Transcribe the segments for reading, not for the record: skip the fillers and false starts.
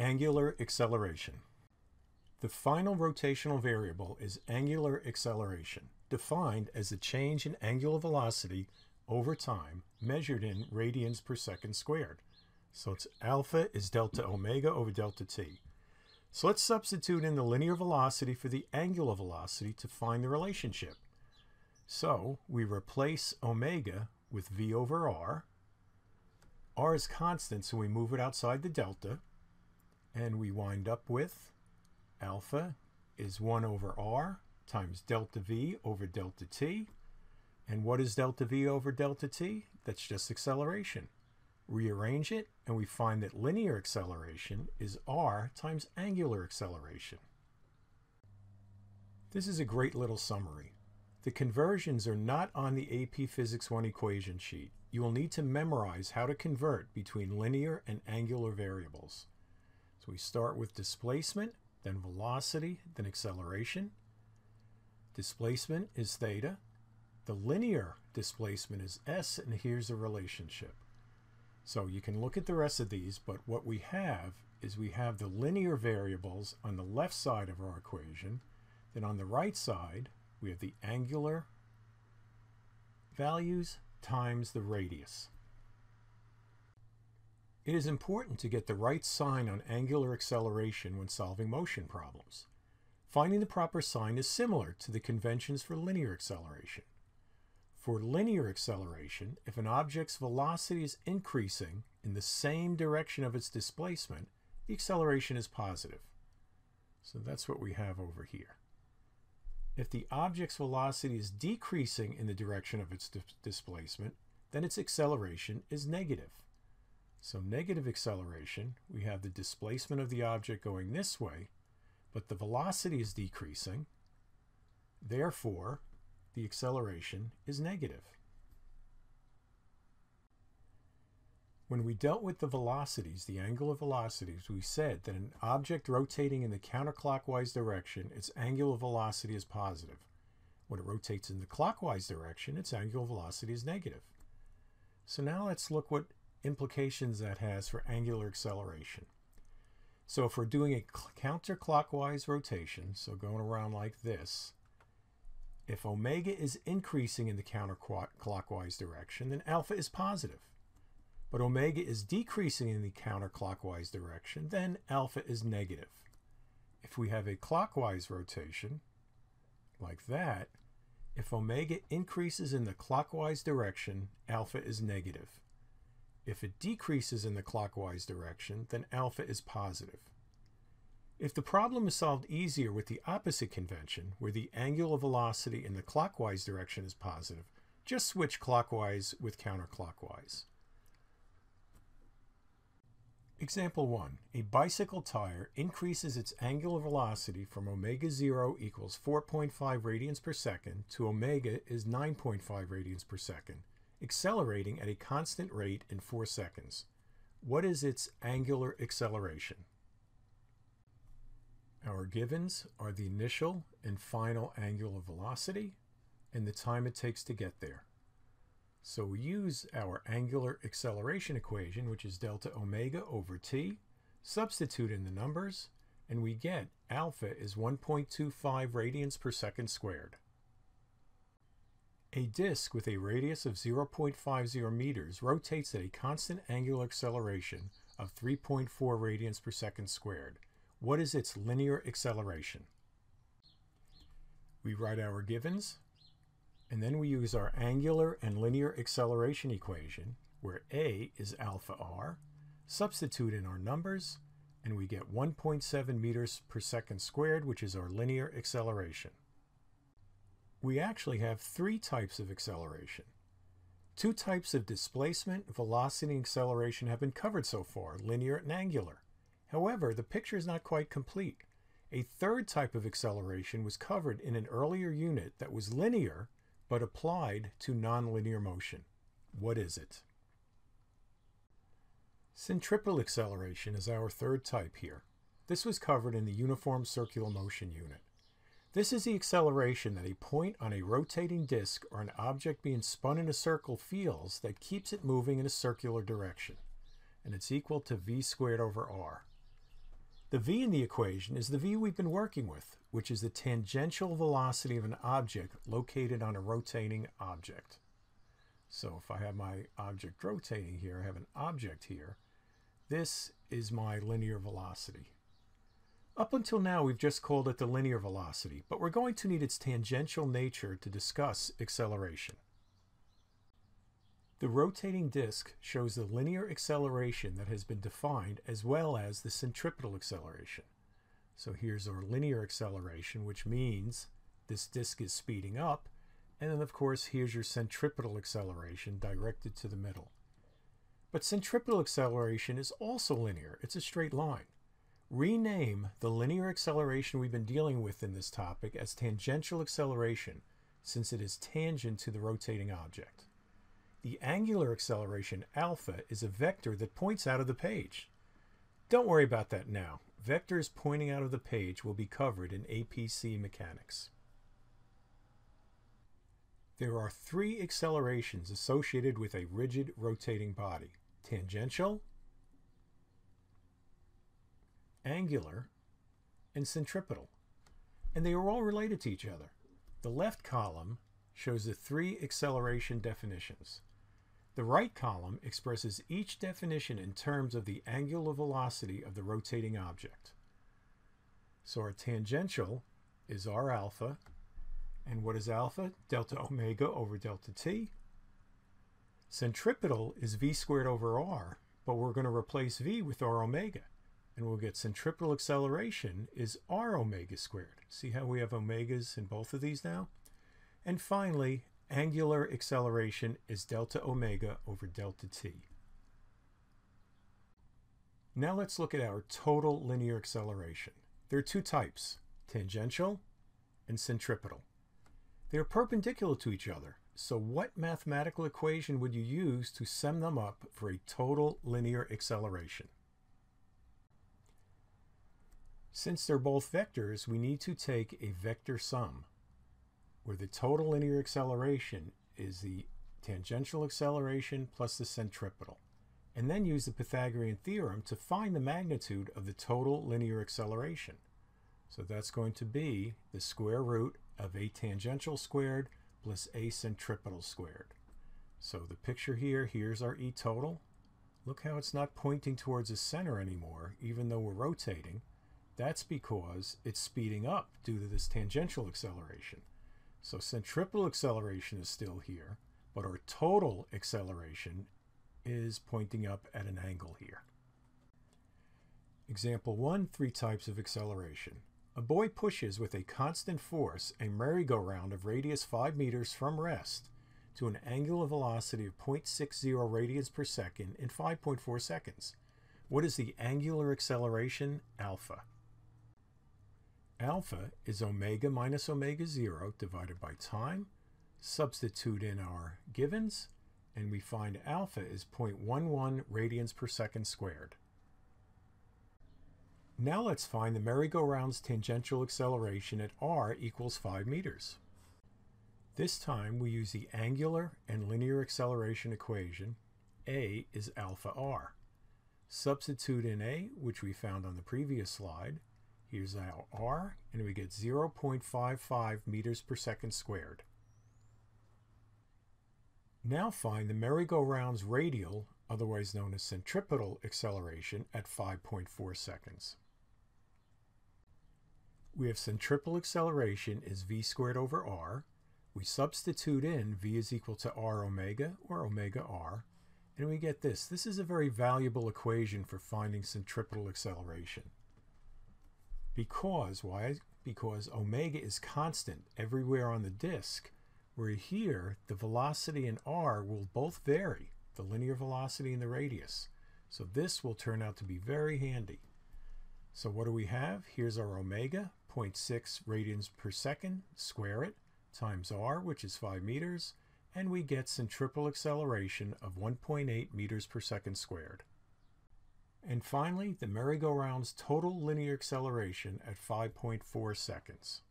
Angular acceleration. The final rotational variable is angular acceleration, defined as the change in angular velocity over time measured in radians per second squared. So it's alpha is delta omega over delta t. So let's substitute in the linear velocity for the angular velocity to find the relationship. So we replace omega with v over r. R is constant, so we move it outside the delta, and we wind up with alpha is 1 over r times delta v over delta t. And what is delta v over delta t? That's just acceleration. Rearrange it, and we find that linear acceleration is r times angular acceleration. This is a great little summary. The conversions are not on the AP Physics 1 equation sheet. You will need to memorize how to convert between linear and angular variables. So we start with displacement, then velocity, then acceleration. Displacement is theta. The linear displacement is s, and here's a relationship. So you can look at the rest of these, but what we have is we have the linear variables on the left side of our equation. Then on the right side, we have the angular values times the radius. It is important to get the right sign on angular acceleration when solving motion problems. Finding the proper sign is similar to the conventions for linear acceleration. For linear acceleration, if an object's velocity is increasing in the same direction of its displacement, the acceleration is positive. So that's what we have over here. If the object's velocity is decreasing in the direction of its displacement, then its acceleration is negative. So negative acceleration, we have the displacement of the object going this way, but the velocity is decreasing. Therefore, the acceleration is negative. When we dealt with the velocities, the angular velocities, we said that an object rotating in the counterclockwise direction, its angular velocity is positive. When it rotates in the clockwise direction, its angular velocity is negative. So now let's look what implications that has for angular acceleration. So if we're doing a counterclockwise rotation, so going around like this, if omega is increasing in the counterclockwise direction, then alpha is positive. But omega is decreasing in the counterclockwise direction, then alpha is negative. If we have a clockwise rotation, like that, if omega increases in the clockwise direction, alpha is negative. If it decreases in the clockwise direction, then alpha is positive. If the problem is solved easier with the opposite convention, where the angular velocity in the clockwise direction is positive, just switch clockwise with counterclockwise. Example 1. A bicycle tire increases its angular velocity from omega 0 equals 4.5 radians per second to omega is 9.5 radians per second, accelerating at a constant rate in 4 seconds. What is its angular acceleration? Our givens are the initial and final angular velocity and the time it takes to get there. So we use our angular acceleration equation, which is delta omega over t, substitute in the numbers, and we get alpha is 1.25 radians per second squared. A disk with a radius of 0.50 meters rotates at a constant angular acceleration of 3.4 radians per second squared. What is its linear acceleration? We write our givens, and then we use our angular and linear acceleration equation, where a is alpha r, substitute in our numbers, and we get 1.7 meters per second squared, which is our linear acceleration. We actually have 3 types of acceleration. 2 types of displacement, velocity, and acceleration have been covered so far, linear and angular. However, the picture is not quite complete. A 3rd type of acceleration was covered in an earlier unit that was linear, but applied to nonlinear motion. What is it? Centripetal acceleration is our 3rd type here. This was covered in the uniform circular motion unit. This is the acceleration that a point on a rotating disk or an object being spun in a circle feels that keeps it moving in a circular direction, and it's equal to v squared over r. The v in the equation is the v we've been working with, which is the tangential velocity of an object located on a rotating object. So if I have my object rotating here, I have an object here. This is my linear velocity. Up until now, we've just called it the linear velocity, but we're going to need its tangential nature to discuss acceleration. The rotating disk shows the linear acceleration that has been defined as well as the centripetal acceleration. So here's our linear acceleration, which means this disk is speeding up. And then, of course, here's your centripetal acceleration directed to the middle. But centripetal acceleration is also linear. It's a straight line. Rename the linear acceleration we've been dealing with in this topic as tangential acceleration, since it is tangent to the rotating object. The angular acceleration, alpha, is a vector that points out of the page. Don't worry about that now. Vectors pointing out of the page will be covered in APC mechanics. There are three accelerations associated with a rigid rotating body: tangential, angular, and centripetal. And they are all related to each other. The left column shows the three acceleration definitions. The right column expresses each definition in terms of the angular velocity of the rotating object. So our tangential is r alpha. And what is alpha? Delta omega over delta t. Centripetal is v squared over r, but we're going to replace v with r omega. And we'll get centripetal acceleration is r omega squared. See how we have omegas in both of these now? And finally, angular acceleration is delta omega over delta t. Now let's look at our total linear acceleration. There are two types, tangential and centripetal. They are perpendicular to each other, so what mathematical equation would you use to sum them up for a total linear acceleration? Since they're both vectors, we need to take a vector sum, where the total linear acceleration is the tangential acceleration plus the centripetal, and then use the Pythagorean theorem to find the magnitude of the total linear acceleration. So that's going to be the square root of a tangential squared plus a centripetal squared. So the picture here, here's our E total. Look how it's not pointing towards the center anymore, even though we're rotating. That's because it's speeding up due to this tangential acceleration. So centripetal acceleration is still here, but our total acceleration is pointing up at an angle here. Example 1, 3 types of acceleration. A boy pushes with a constant force a merry-go-round of radius 5 meters from rest to an angular velocity of 0.60 radians per second in 5.4 seconds. What is the angular acceleration? Alpha. Alpha is omega minus omega 0 divided by time. Substitute in our givens, and we find alpha is 0.11 radians per second squared. Now let's find the merry-go-round's tangential acceleration at r equals 5 meters. This time we use the angular and linear acceleration equation. A is alpha r. Substitute in a, which we found on the previous slide. Here's our r, and we get 0.55 meters per second squared. Now find the merry-go-round's radial, otherwise known as centripetal acceleration, at 5.4 seconds. We have centripetal acceleration is v squared over r. We substitute in v is equal to r omega, or omega r, and we get this. This is a very valuable equation for finding centripetal acceleration. Because, why? Because omega is constant everywhere on the disk, where here the velocity and r will both vary, the linear velocity and the radius. So this will turn out to be very handy. So what do we have? Here's our omega, 0.6 radians per second, square it, times r, which is 5 meters, and we get centripetal acceleration of 1.8 meters per second squared. And finally, the merry-go-round's total linear acceleration at 5.4 seconds.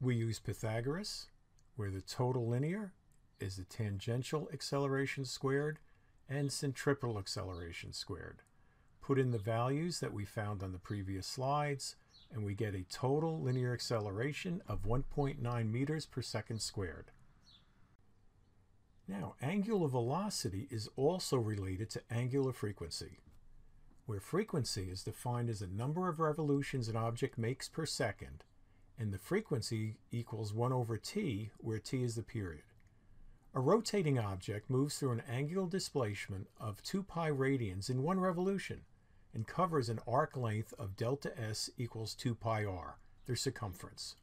We use Pythagoras, where the total linear is the tangential acceleration squared and centripetal acceleration squared. put in the values that we found on the previous slides, and we get a total linear acceleration of 1.9 meters per second squared. Now, angular velocity is also related to angular frequency, where frequency is defined as the number of revolutions an object makes per second, and the frequency equals 1 over t, where t is the period. A rotating object moves through an angular displacement of 2 pi radians in 1 revolution and covers an arc length of delta s equals 2 pi r, their circumference.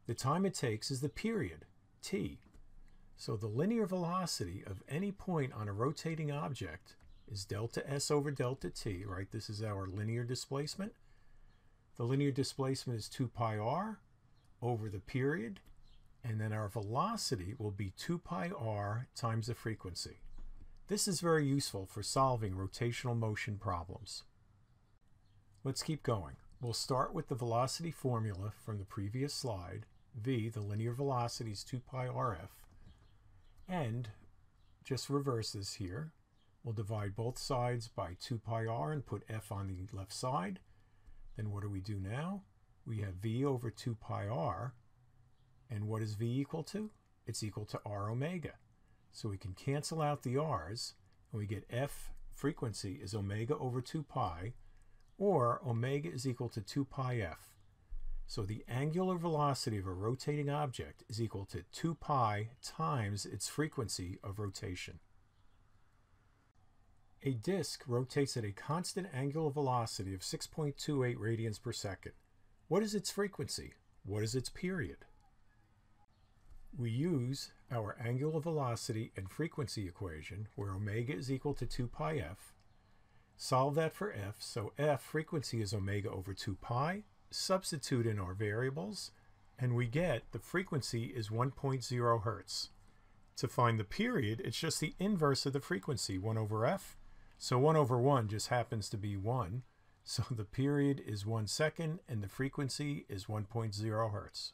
The time it takes is the period, t. So the linear velocity of any point on a rotating object is delta s over delta t, right? This is our linear displacement. The linear displacement is 2 pi r over the period, and then our velocity will be 2 pi r times the frequency. This is very useful for solving rotational motion problems. Let's keep going. We'll start with the velocity formula from the previous slide. V, the linear velocity, is 2 pi rf. And just reverse this here. We'll divide both sides by 2 pi r and put f on the left side. Then what do we do now? We have v over 2 pi r. And what is v equal to? It's equal to r omega. So we can cancel out the r's, and we get f frequency is omega over 2 pi, or omega is equal to 2 pi f. So the angular velocity of a rotating object is equal to 2 pi times its frequency of rotation. A disk rotates at a constant angular velocity of 6.28 radians per second. What is its frequency? What is its period? We use our angular velocity and frequency equation, where omega is equal to 2 pi f. Solve that for f, so f frequency is omega over 2 pi. Substitute in our variables, and we get the frequency is 1.0 hertz. To find the period, it's just the inverse of the frequency, 1 over f. So 1 over 1 just happens to be 1. So the period is 1 second, and the frequency is 1.0 hertz.